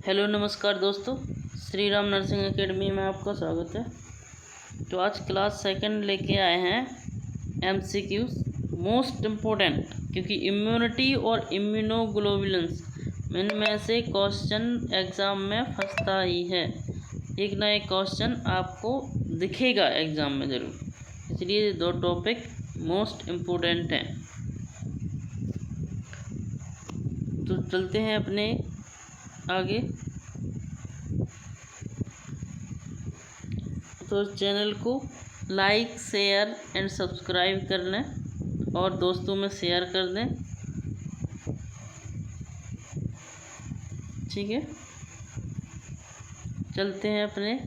Hello नमस्कार दोस्तों, Shri Ram nursing academy में आपका स्वागत है। तो आज क्लास सेकंड लेके आए हैं एमसीक्यूज मोस्ट इम्पोर्टेंट, क्योंकि इम्यूनिटी और इम्यूनोग्लोबुलिन्स इनमें से क्वेश्चन एग्ज़ाम में फंसता ही है। एक ना एक क्वेश्चन आपको दिखेगा एग्ज़ाम में ज़रूर, इसलिए दो टॉपिक मोस्ट इम्पोर्टेंट हैं। तो चलते हैं अपने आगे। तो चैनल को लाइक शेयर एंड सब्सक्राइब कर लें और दोस्तों में शेयर कर दें, ठीक है। चलते हैं अपने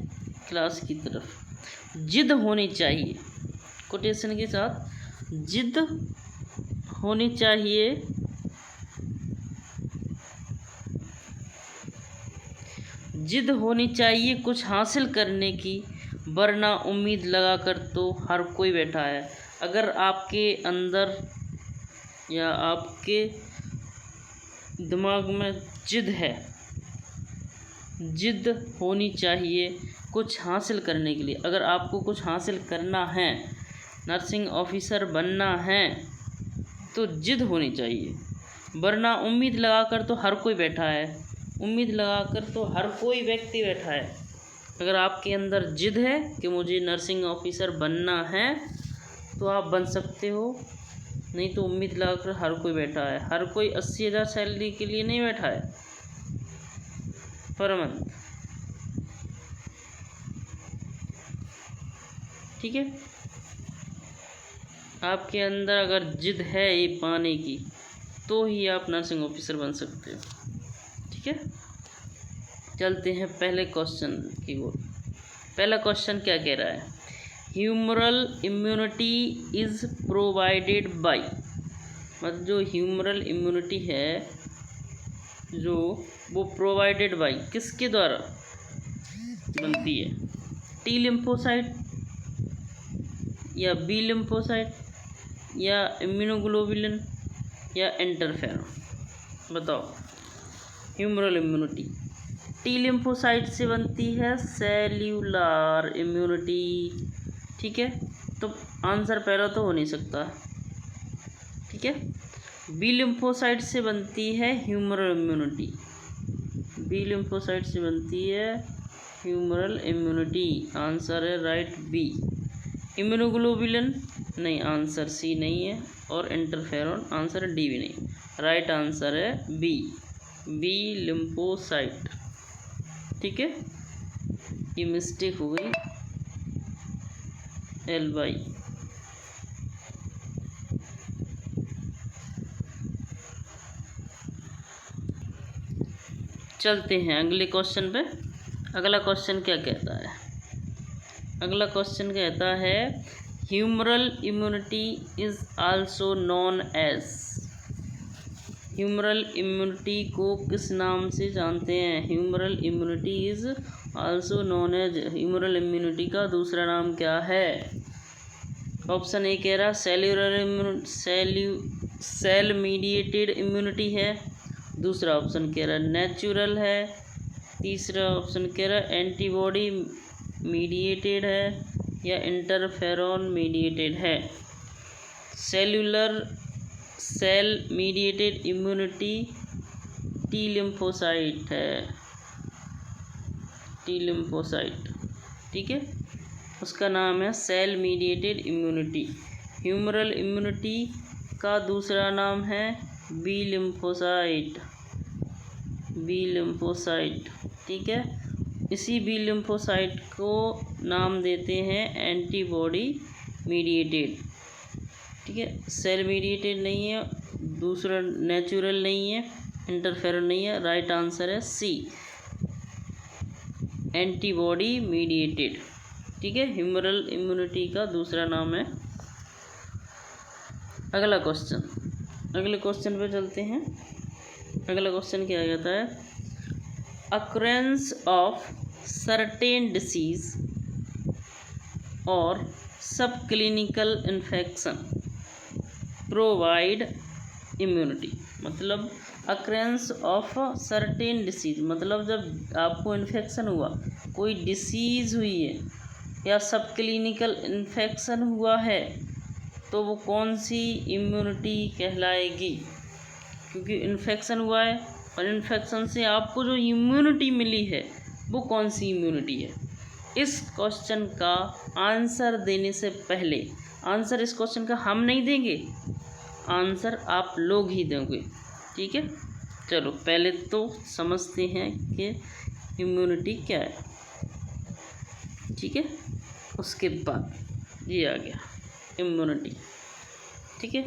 क्लास की तरफ। जिद होनी चाहिए, कोटेशन के साथ जिद होनी चाहिए। जिद होनी चाहिए कुछ हासिल करने की, वरना उम्मीद लगाकर तो हर कोई बैठा है। अगर आपके अंदर या आपके दिमाग में जिद है, जिद होनी चाहिए कुछ हासिल करने के लिए। अगर आपको कुछ हासिल करना है, नर्सिंग ऑफिसर बनना है, तो जिद होनी चाहिए, वरना उम्मीद लगाकर तो हर कोई बैठा है। उम्मीद लगाकर तो हर कोई व्यक्ति बैठा है। अगर आपके अंदर जिद है कि मुझे नर्सिंग ऑफिसर बनना है, तो आप बन सकते हो, नहीं तो उम्मीद लगाकर हर कोई बैठा है। हर कोई 80,000 सैलरी के लिए नहीं बैठा है पर मंथ, ठीक है। आपके अंदर अगर जिद है ये पाने की, तो ही आप नर्सिंग ऑफिसर बन सकते हो, ठीक है। चलते हैं पहले क्वेश्चन की ओर। पहला क्वेश्चन क्या कह रहा है? Humoral immunity is provided by, मतलब जो ह्यूमरल इम्यूनिटी है जो वो प्रोवाइडेड बाय किसके द्वारा बनती है? टी लिम्फोसाइट या बी लिम्फोसाइट या इम्यूनोग्लोबुलिन या इंटरफेरॉन? बताओ। ह्यूमरल इम्यूनिटी टी लिम्फोसाइट से बनती है, सेल्यूलर इम्यूनिटी, ठीक है। तो आंसर पहला तो हो नहीं सकता, ठीक है। बी लिम्फोसाइट से बनती है ह्यूमरल इम्यूनिटी, बी लिम्फोसाइट से बनती है ह्यूमरल इम्यूनिटी, आंसर है राइट बी। इम्यूनोग्लोबुलिन नहीं, आंसर सी नहीं है, और इंटरफेरॉन आंसर डी भी नहीं, राइट आंसर है बी, बी लिम्फोसाइट, ठीक है। ये मिस्टेक हो गई एल बाई। चलते हैं अगले क्वेश्चन पे। अगला क्वेश्चन क्या कहता है? अगला क्वेश्चन कहता है humoral immunity is also known as, humoral immunity को किस नाम से जानते हैं? Humoral immunity is also known as, humoral immunity का दूसरा नाम क्या है? ऑप्शन ए कह रहा सेल्यूलर सेल मीडिएटेड इम्यूनिटी है, दूसरा ऑप्शन कह रहा नेचुरल है, तीसरा ऑप्शन कह रहा एंटीबॉडी मीडिएटेड है या इंटरफेरॉन मीडिएटेड है। Cellular cell mediated immunity T lymphocyte है, टी लिम्फोसाइट, ठीक है। उसका नाम है cell mediated immunity. Humoral immunity का दूसरा नाम है बी लिम्फोसाइट, बी लिम्फोसाइट, ठीक है। इसी बी लिम्फोसाइट को नाम देते हैं एंटीबॉडी मीडिएटेड, ठीक है। सेल मीडिएटेड नहीं है, दूसरा नेचुरल नहीं है, इंटरफेरॉन नहीं है, राइट आंसर है सी, एंटीबॉडी मीडिएटेड, ठीक है। ह्यूमरल इम्यूनिटी का दूसरा नाम है। अगला क्वेश्चन, अगले क्वेश्चन पे चलते हैं। अगला क्वेश्चन क्या कहता है? अक्रेंस ऑफ सर्टेन डिसीज और सब क्लिनिकल इन्फेक्शन प्रोवाइड इम्यूनिटी, मतलब अक्रेंस ऑफ सर्टेन डिसीज, मतलब जब आपको इन्फेक्शन हुआ, कोई डिसीज़ हुई है या सब क्लिनिकल इन्फेक्शन हुआ है, तो वो कौन सी इम्यूनिटी कहलाएगी? क्योंकि इन्फेक्शन हुआ है और इन्फेक्शन से आपको जो इम्यूनिटी मिली है वो कौन सी इम्यूनिटी है? इस क्वेश्चन का आंसर देने से पहले, आंसर इस क्वेश्चन का हम नहीं देंगे, आंसर आप लोग ही देंगे, ठीक है। चलो पहले तो समझते हैं कि इम्यूनिटी क्या है, ठीक है। उसके बाद ये आ गया इम्यूनिटी, ठीक है।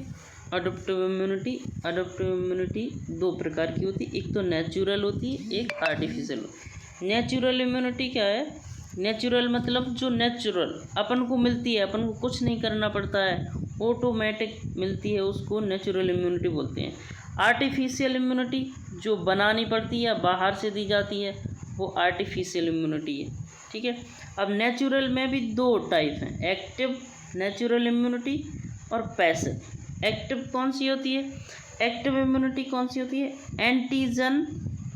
अडोप्टिव इम्यूनिटी दो प्रकार की होती है, एक तो नेचुरल होती है, एक आर्टिफिशियल होती है। नेचुरल इम्यूनिटी क्या है? नेचुरल मतलब जो नेचुरल अपन को मिलती है, अपन को कुछ नहीं करना पड़ता है, ऑटोमेटिक मिलती है, उसको नेचुरल इम्यूनिटी बोलते हैं। आर्टिफिशियल इम्यूनिटी जो बनानी पड़ती है या बाहर से दी जाती है, वो आर्टिफिशियल इम्यूनिटी है, ठीक है। अब नेचुरल में भी दो टाइप हैं, एक्टिव नेचुरल इम्यूनिटी और पैसिव। एक्टिव कौन सी होती है? एक्टिव इम्यूनिटी कौन सी होती है? एंटीजन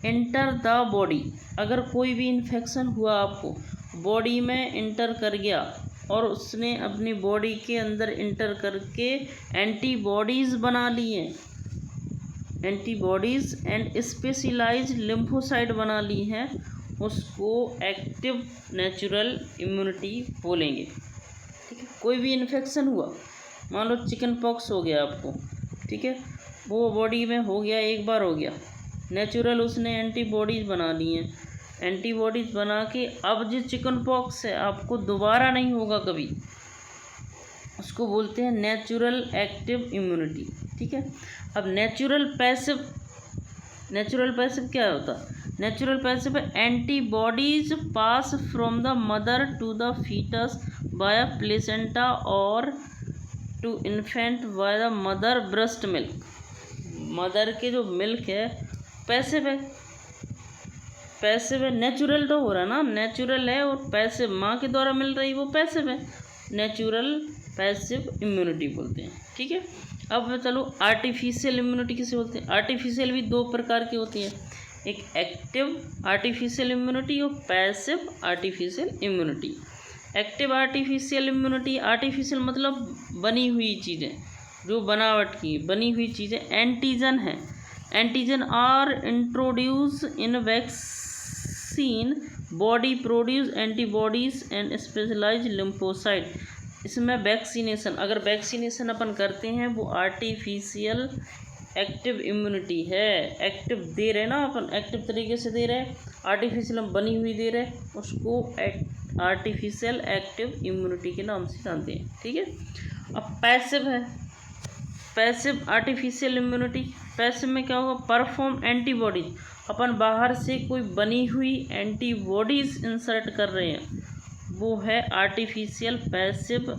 इंटर द बॉडी, अगर कोई भी इन्फेक्शन हुआ आपको बॉडी में इंटर कर गया और उसने अपनी बॉडी के अंदर इंटर करके एंटीबॉडीज़ बना ली हैं, एंटीबॉडीज़ एंड स्पेशलाइज्ड लिम्फोसाइट बना ली हैं, उसको एक्टिव नेचुरल इम्यूनिटी बोलेंगे, ठीक है। कोई भी इन्फेक्शन हुआ, मान लो चिकन पॉक्स हो गया आपको, ठीक है, वो बॉडी में हो गया, एक बार हो गया, नेचुरल उसने एंटीबॉडीज़ बना ली हैं, एंटीबॉडीज़ बना के अब जो चिकन पॉक्स है आपको दोबारा नहीं होगा कभी, उसको बोलते हैं नेचुरल एक्टिव इम्यूनिटी, ठीक है। अब नेचुरल पैसिव क्या होता है? Natural passive antibodies pass from the mother to the foetus by placenta और to infant by the mother breast milk. Mother के जो मिल्क है पैसिव है, नेचुरल तो हो रहा ना, नेचुरल है और पैसिव माँ के द्वारा मिल रही वो पैसिव है, नेचुरल पैसिव इम्यूनिटी बोलते हैं, ठीक है। अब चलो आर्टिफिशियल इम्यूनिटी किसे बोलते हैं? आर्टिफिशियल भी दो प्रकार की होती है, एक एक्टिव आर्टिफिशियल इम्यूनिटी और passive artificial immunity. Active artificial immunity, artificial मतलब बनी हुई चीज़ें, जो बनावट की बनी हुई चीज़ें, एंटीजन है, antigen are introduce in vaccine, body produce antibodies and specialised lymphocyte. इसमें वैक्सीनेशन, अगर वैक्सीनेशन अपन करते हैं वो आर्टिफिशियल एक्टिव इम्यूनिटी है, एक्टिव दे रहे ना अपन, एक्टिव तरीके से दे रहे, आर्टिफिशियल बनी हुई दे रहे, उसको आर्टिफिशियल एक्टिव इम्यूनिटी के नाम से जानते हैं, ठीक है। अब पैसिव है, पैसिव आर्टिफिशियल इम्यूनिटी, पैसिव में क्या होगा? परफॉर्म एंटीबॉडीज, अपन बाहर से कोई बनी हुई एंटीबॉडीज इंसर्ट कर रहे हैं, वो है artificial passive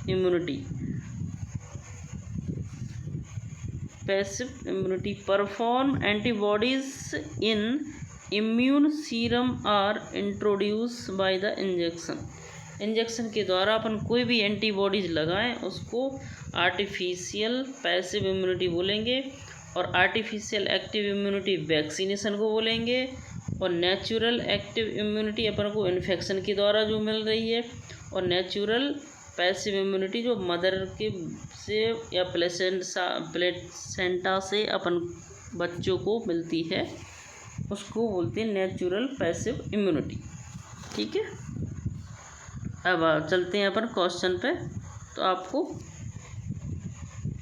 immunity. Passive immunity perform antibodies in immune serum are introduce by the injection. Injection के द्वारा अपन कोई भी एंटीबॉडीज लगाएं उसको आर्टिफिशियल पैसिव इम्यूनिटी बोलेंगे, और आर्टिफिशियल एक्टिव इम्यूनिटी वैक्सीनेशन को बोलेंगे, और नेचुरल एक्टिव इम्यूनिटी अपन को इन्फेक्शन के द्वारा जो मिल रही है, और नेचुरल पैसिव इम्यूनिटी जो मदर के से या प्लेसेंटा से अपन बच्चों को मिलती है, उसको बोलते हैं नेचुरल पैसिव इम्यूनिटी, ठीक है। अब चलते हैं अपन क्वेश्चन पे, तो आपको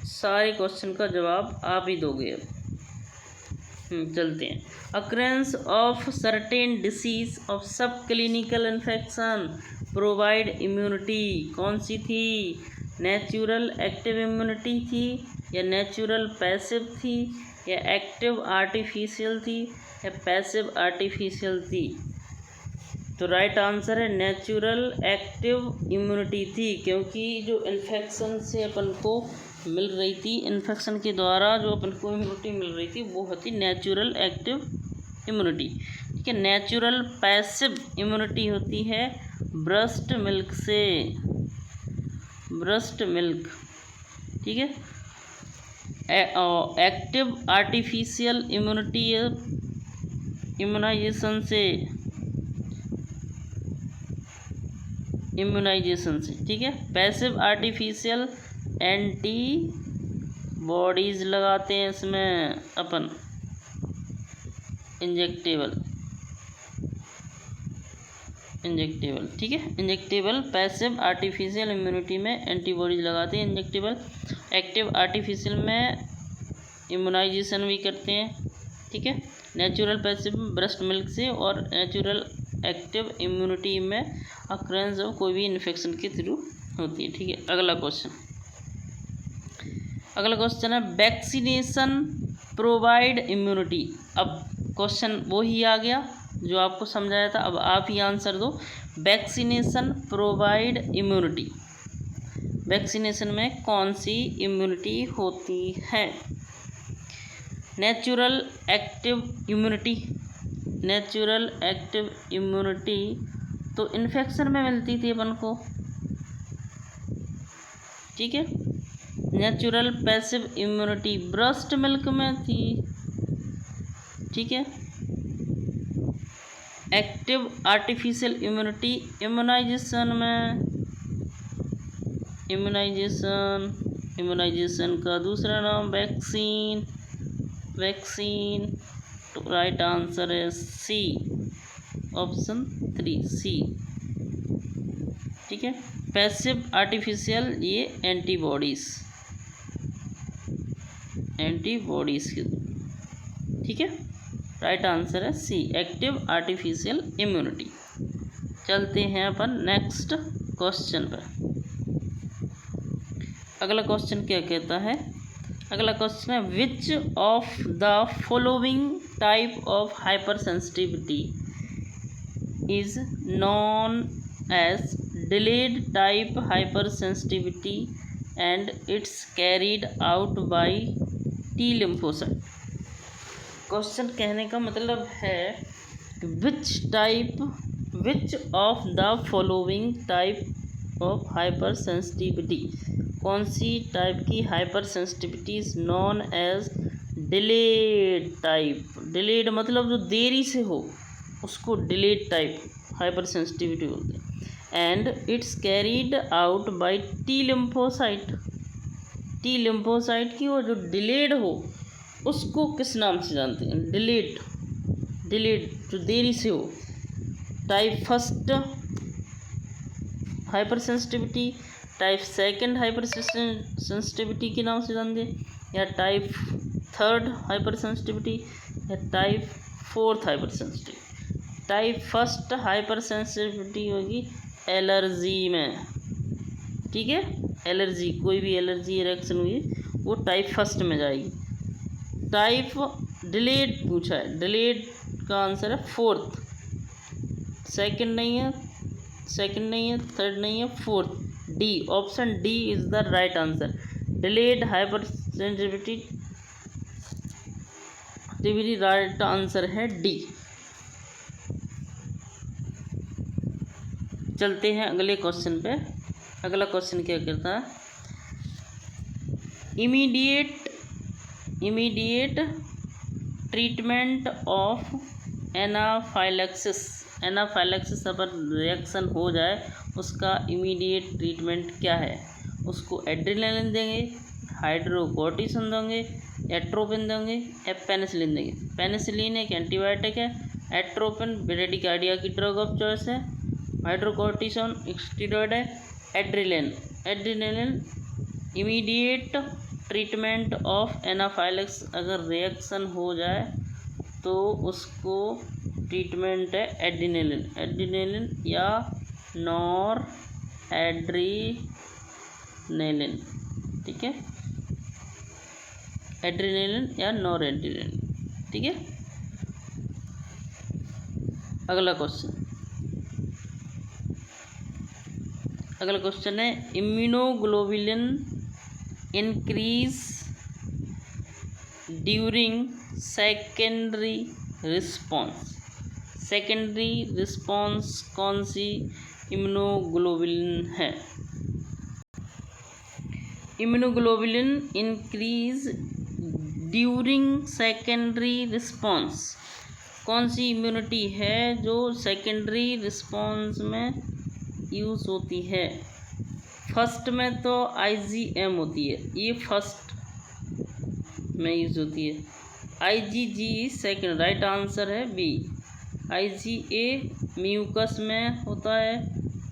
सारे क्वेश्चन का जवाब आप ही दोगे। अब चलते हैं। Occurrence of certain disease of सब क्लिनिकल इन्फेक्शन प्रोवाइड इम्यूनिटी, कौन सी थी? नेचुरल एक्टिव इम्यूनिटी थी, या नेचुरल पैसिव थी, या एक्टिव आर्टिफिशियल थी, या पैसिव आर्टिफिशियल थी? तो राइट आंसर है नेचुरल एक्टिव इम्यूनिटी थी, क्योंकि जो इन्फेक्शन से अपन को मिल रही थी, इन्फेक्शन के द्वारा जो अपन को इम्यूनिटी मिल रही थी वो होती नेचुरल एक्टिव इम्यूनिटी, ठीक है। नेचुरल पैसिव इम्यूनिटी होती है ब्रेस्ट मिल्क से, ब्रेस्ट मिल्क, ठीक है। एक्टिव आर्टिफिशियल इम्यूनाइजेशन से, ठीक है। पैसिव आर्टिफिशियल एंटी बॉडीज लगाते हैं इसमें अपन, इंजेक्टेबल, ठीक है। इंजेक्टेबल पैसिव आर्टिफिशियल इम्यूनिटी में एंटीबॉडीज लगाते हैं इंजेक्टेबल। एक्टिव आर्टिफिशियल में इम्यूनाइजेशन भी करते हैं, ठीक है। नेचुरल पैसिव ब्रेस्ट मिल्क से, और नेचुरल एक्टिव इम्यूनिटी में अक्रेंस ऑफ कोई भी इन्फेक्शन के थ्रू होती है, ठीक है। अगला क्वेश्चन है वैक्सीनेशन प्रोवाइड इम्यूनिटी। अब क्वेश्चन वो ही आ गया जो आपको समझाया था, अब आप ही आंसर दो। वैक्सीनेशन प्रोवाइड इम्यूनिटी, वैक्सीनेशन में कौन सी इम्यूनिटी होती है? नेचुरल एक्टिव इम्यूनिटी तो इन्फेक्शन में मिलती थी अपन को, ठीक है। Natural passive immunity breast milk में थी, ठीक है। एक्टिव आर्टिफिशियल इम्यूनिटी इम्यूनाइजेशन का दूसरा नाम वैक्सीन। तो राइट आंसर है सी, ऑप्शन 3 सी, ठीक है। पैसिव आर्टिफिशियल ये एंटीबॉडीज के, ठीक है। राइट आंसर है सी, एक्टिव आर्टिफिशियल इम्यूनिटी। चलते हैं अपन नेक्स्ट क्वेश्चन पर। अगला क्वेश्चन क्या कहता है? अगला क्वेश्चन है which of the following type of hypersensitivity is known as delayed type hypersensitivity and it's carried out by T lymphocyte. Question कहने का मतलब है which of the following type of hypersensitivity, कौन सी type की hypersensitivity is known as delayed type. Delayed मतलब जो देरी से हो उसको डिलेड टाइप हाइपर सेंसिटिविटी बोलते हैं। And it's carried out by T lymphocyte. T lymphocyte की वो जो डिलेड हो उसको किस नाम से जानते हैं? डिलेड जो देरी से हो। Type first hyper sensitivity, type second hyper sensitivity के नाम से जानते हैं, या टाइप थर्ड हाइपर सेंसिटिविटी, या type fourth hyper sensitivity. Type first hyper sensitivity होगी एलर्जी में, ठीक है। एलर्जी, कोई भी एलर्जी रिएक्शन हुई वो टाइप फर्स्ट में जाएगी। टाइप डिलेड पूछा है, डिलेड का आंसर है फोर्थ। सेकंड नहीं है, थर्ड नहीं है, fourth D, option D is the right answer. Delayed hyper sensitivity right answer है डी। चलते हैं अगले क्वेश्चन पे। अगला क्वेश्चन क्या कहता है? इमीडिएट ट्रीटमेंट ऑफ एनाफाइलैक्सिस अगर रिएक्शन हो जाए उसका इमीडिएट ट्रीटमेंट क्या है? उसको एड्रेनालिन देंगे, हाइड्रोकोर्टिसोन देंगे, एट्रोपिन देंगे, या पेनिसिलिन देंगे। पेनिसिलिन एक एंटीबायोटिक है, एट्रोपिन ब्रेडिकार्डिया की ड्रग ऑफ चॉइस है, हाइड्रोकोर्टिसोन एक स्टेरॉइड है, adrenaline immediate treatment of anaphylaxis अगर रिएक्शन हो जाए तो उसको ट्रीटमेंट है एड्रेनालिन या नॉर एड्रेनालिन, ठीक है। एड्रेनालिन या नॉर एड्रेनालिन, ठीक है। अगला क्वेश्चन है immunoglobulin increase during secondary response कौन सी इम्यूनोग्लोबुलिन है? Immunoglobulin increase during secondary response. कौन सी इम्यूनिटी है जो सेकेंडरी रिस्पॉन्स में यूज़ होती है? फर्स्ट में तो IgM होती है, ये फर्स्ट में यूज़ होती है। IgG सेकेंड, राइट आंसर है बी। IgA म्यूकस में होता है,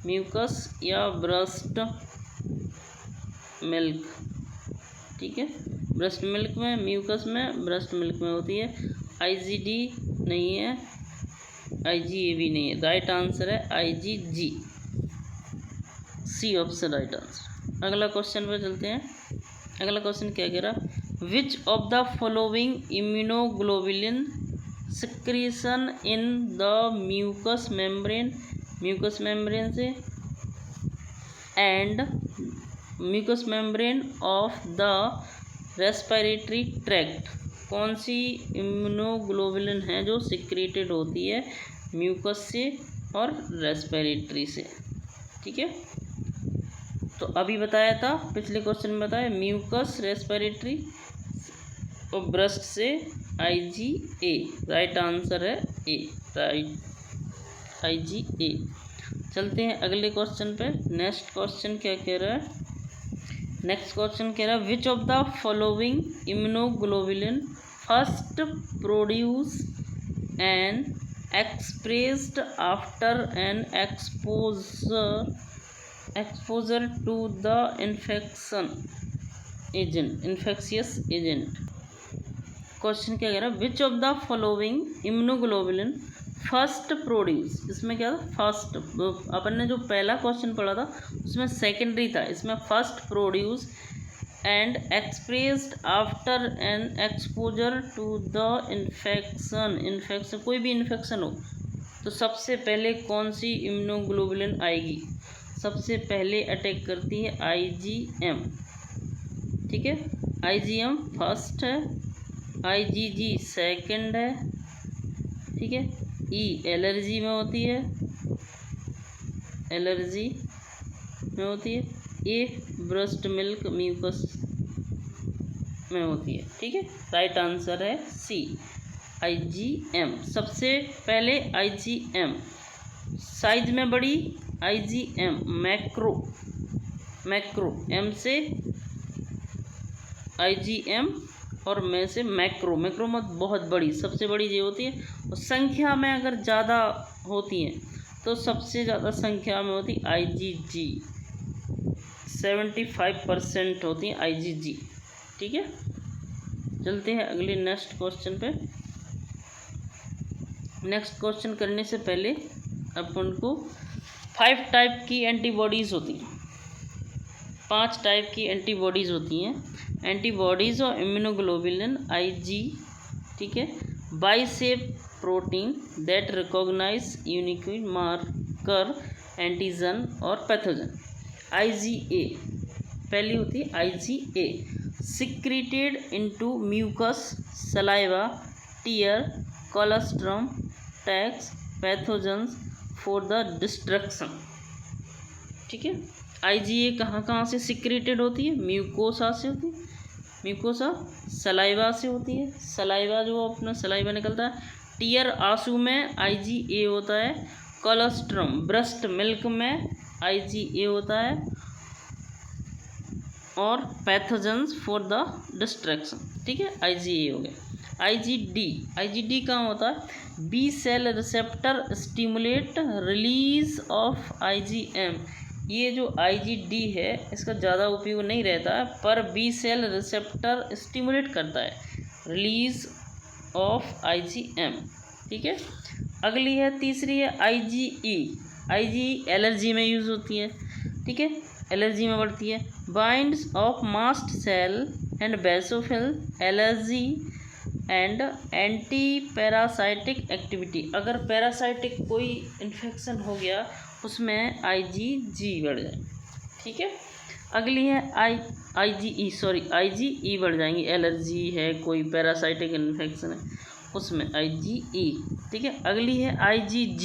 म्यूकस या ब्रेस्ट मिल्क, ठीक है, ब्रेस्ट मिल्क में, म्यूकस में, ब्रेस्ट मिल्क में होती है। IgD नहीं है, IgA भी नहीं है, राइट आंसर है IgG, C option right answer. अगला क्वेश्चन पे चलते हैं। अगला क्वेश्चन क्या कह रहा? Which of the following immunoglobulin secretion in the mucus membrane, mucus membrane से, and mucus membrane of the respiratory tract, कौन सी इम्यूनोग्लोबुलिन है जो सिक्रेटेड होती है म्यूकस से और रेस्पिरेटरी से, ठीक है। तो अभी बताया था, पिछले क्वेश्चन में बताया म्यूकस, रेस्पिरेटरी और ब्रेस्ट से IgA, राइट आंसर है ए, राइट IgA। चलते हैं अगले क्वेश्चन पे। नेक्स्ट क्वेश्चन क्या कह रहा है? नेक्स्ट क्वेश्चन कह रहा है which of the following immunoglobulin first produce and expressed after an exposure to the infectious agent। Question क्या कह रहा है? Which of the following immunoglobulin first produce, इसमें क्या था? फर्स्ट, अपन ने जो पहला क्वेश्चन पढ़ा था उसमें सेकेंडरी था, इसमें first produce and expressed after an exposure to the infection, कोई भी इन्फेक्शन हो तो सबसे पहले कौन सी इम्यूनोग्लोबुलिन आएगी? सबसे पहले अटैक करती है IgM, ठीक है, IgM फर्स्ट है, IgG सेकंड है, ठीक है, E एलर्जी में होती है, एलर्जी में होती है, A ब्रेस्ट मिल्क म्यूकस में होती है, ठीक है, राइट आंसर है C IgM। सबसे पहले IgM, साइज में बड़ी IgM, मैक्रो M से IgM और में से मैक्रो मत बहुत बड़ी, सबसे बड़ी ये होती है। और संख्या में अगर ज़्यादा होती हैं तो सबसे ज़्यादा संख्या में होती IgG, 75% होती है IgG, ठीक है। चलते हैं अगले नेक्स्ट क्वेश्चन पे। नेक्स्ट क्वेश्चन करने से पहले अपन को 5 टाइप की एंटीबॉडीज़ होती हैं, 5 टाइप की एंटीबॉडीज़ होती हैं। एंटीबॉडीज़ और इम्यूनोग्लोबुलिन IG, ठीक है, bicep protein that recognise unique marker antigen और पैथोजन। IgA पहली होती है IgA, secreted into mucus, saliva, tear, colostrum, tax, pathogens for the destruction, ठीक है। IgA कहाँ से सिक्रेटेड होती है? म्यूकोसा से होती है, म्यूकोसा, सलाइवा से होती है, सलाइवा जो अपना सलाइवा निकलता है, टीयर आंसू में IgA होता है, कोलोस्ट्रम ब्रेस्ट मिल्क में IgA होता है, और पैथोजन्स फॉर द डिस्ट्रक्शन, ठीक है, IgA हो गया। IgD कहाँ होता है? B cell receptor stimulate release of IgM। ये जो IgD है इसका ज़्यादा उपयोग नहीं रहता है, पर B सेल रिसेप्टर स्टिमुलेट करता है रिलीज ऑफ IgM, ठीक है। अगली है, तीसरी है IgE एलर्जी में यूज़ होती है, ठीक है, एलर्जी में बढ़ती है। Binds of mast cell and basophil, allergy and antiparasitic activity, अगर पैरासाइटिक कोई इन्फेक्शन हो गया उसमें IgG बढ़ जाए, ठीक है। अगली है IgE बढ़ जाएंगी, एलर्जी है, कोई पैरासाइटिक इन्फेक्शन है उसमें IgE, ठीक है। अगली है IgG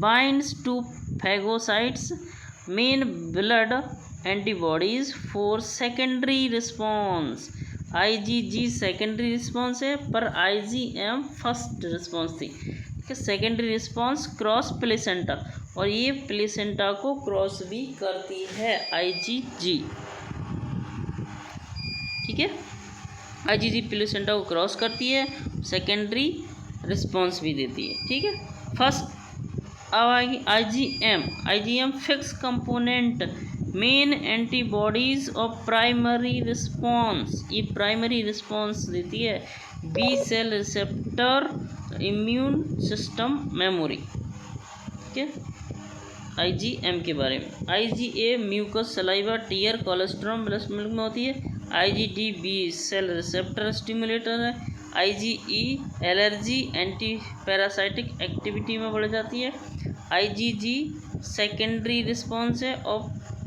binds to phagocytes, main blood antibodies for secondary response. IgG secondary response है, पर IgM फर्स्ट रिस्पॉन्स थी। सेकेंडरी रिस्पॉन्स क्रॉस प्लेसेंटा, और ये प्लेसेंटा को क्रॉस भी करती है IgG। ठीक है, IgG प्लेसेंटा को क्रॉस करती है, सेकेंडरी रिस्पॉन्स भी देती है। ठीक है, फर्स्ट अब आएगी IgM fix component main antibodies of primary response, ये प्राइमरी रिस्पॉन्स देती है B cell receptor immune system memory. ठीक है, IgM के बारे में। IgA mucus saliva tear colostrum breast milk में होती है। IgD B cell receptor stimulator है। IgE allergy antiparasitic activity में बढ़ जाती है। IgG सेकेंडरी रिस्पॉन्स है और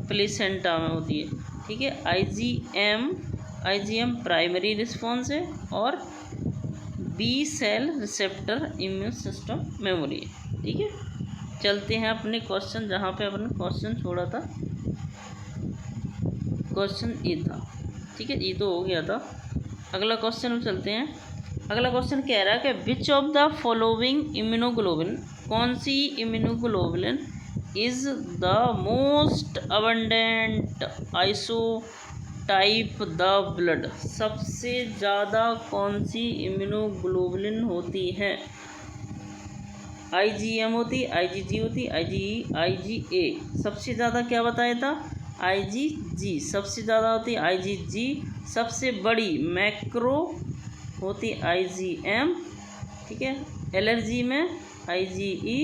प्लेसेंटा में होती है। ठीक है, IgM प्राइमरी रिस्पॉन्स है और B cell receptor immune system memory है। ठीक है, चलते हैं अपने क्वेश्चन, जहाँ पे अपने क्वेश्चन छोड़ा था, क्वेश्चन ये था। ठीक है, ये तो हो गया था। अगला क्वेश्चन में चलते हैं। अगला क्वेश्चन कह रहा है कि which of the following immunoglobin, कौन सी immunoglobulin is the most abundant isotype the blood, सबसे ज़्यादा कौन सी इम्यूनोग्लोबुलिन होती है? IgM होती, IgG होती, IgE, IgA। सबसे ज़्यादा क्या बताया था? IgG सबसे ज़्यादा होती, IgG सबसे बड़ी मैक्रो होती IgM। ठीक है, एलर्जी में IgE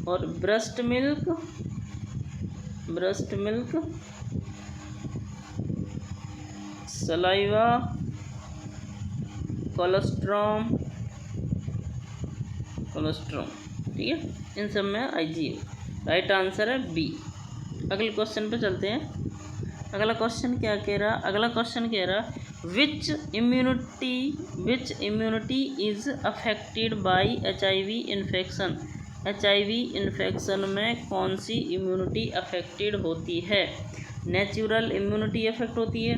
और ब्रेस्ट मिल्क सलाइवा कोलेस्ट्रॉम। ठीक है, इन सब में IgA राइट आंसर है बी। अगले क्वेश्चन पे चलते हैं। अगला क्वेश्चन क्या कह रहा? अगला क्वेश्चन कह रहा which immunity is affected by HIV infection, HIV infection में कौन सी इम्यूनिटी अफेक्टेड होती है? नेचुरल इम्यूनिटी अफेक्ट होती है,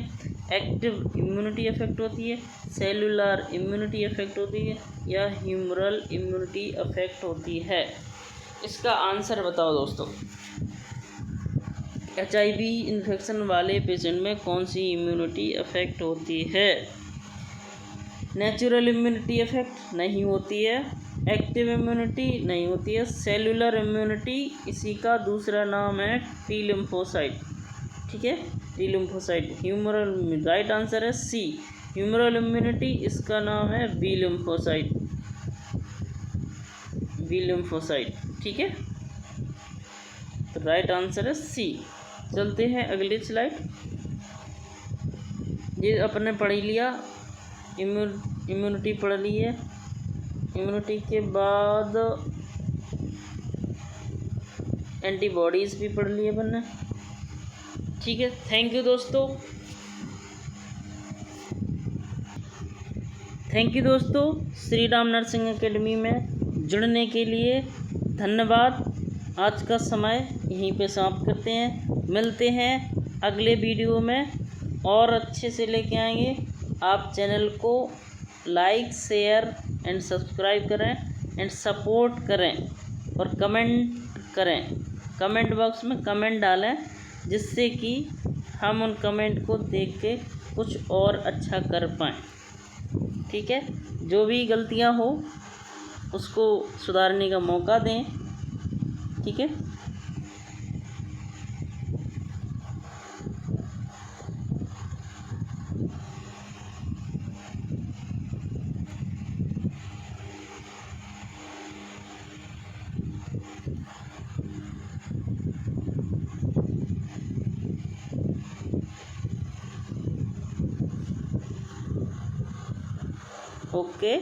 एक्टिव इम्यूनिटी अफेक्ट होती है, सेलुलर इम्यूनिटी अफेक्ट होती है, या ह्यूमरल इम्यूनिटी अफेक्ट होती है? इसका आंसर बताओ दोस्तों। HIV इन्फेक्शन वाले पेशेंट में कौन सी इम्यूनिटी अफेक्ट होती है? नेचुरल इम्यूनिटी अफेक्ट नहीं होती है, एक्टिव इम्यूनिटी नहीं होती है, सेलुलर इम्यूनिटी इसी का दूसरा नाम है टी लिम्फोसाइट। ठीक है, T lymphocyte. Humoral right answer है सी, ह्यूमरल इम्यूनिटी इसका नाम है बी लिम्फोसाइट। ठीक है, तो राइट आंसर है सी। चलते हैं अगली स्लाइड। ये अपने पढ़ लिया, इम्यूनिटी पढ़ ली है। इम्यूनिटी के बाद एंटीबॉडीज़ भी पढ़ लिए अपन ने। ठीक है, थैंक यू दोस्तों। श्री राम नर्सिंग एकेडमी में जुड़ने के लिए धन्यवाद। आज का समय यहीं पे समाप्त करते हैं, मिलते हैं अगले वीडियो में और अच्छे से लेके आएंगे। आप चैनल को लाइक शेयर एंड सब्सक्राइब करें एंड सपोर्ट करें और कमेंट करें। कमेंट बॉक्स में कमेंट डालें, जिससे कि हम उन कमेंट को देख के कुछ और अच्छा कर पाएँ। ठीक है, जो भी गलतियां हो उसको सुधारने का मौका दें। ठीक है, ओके।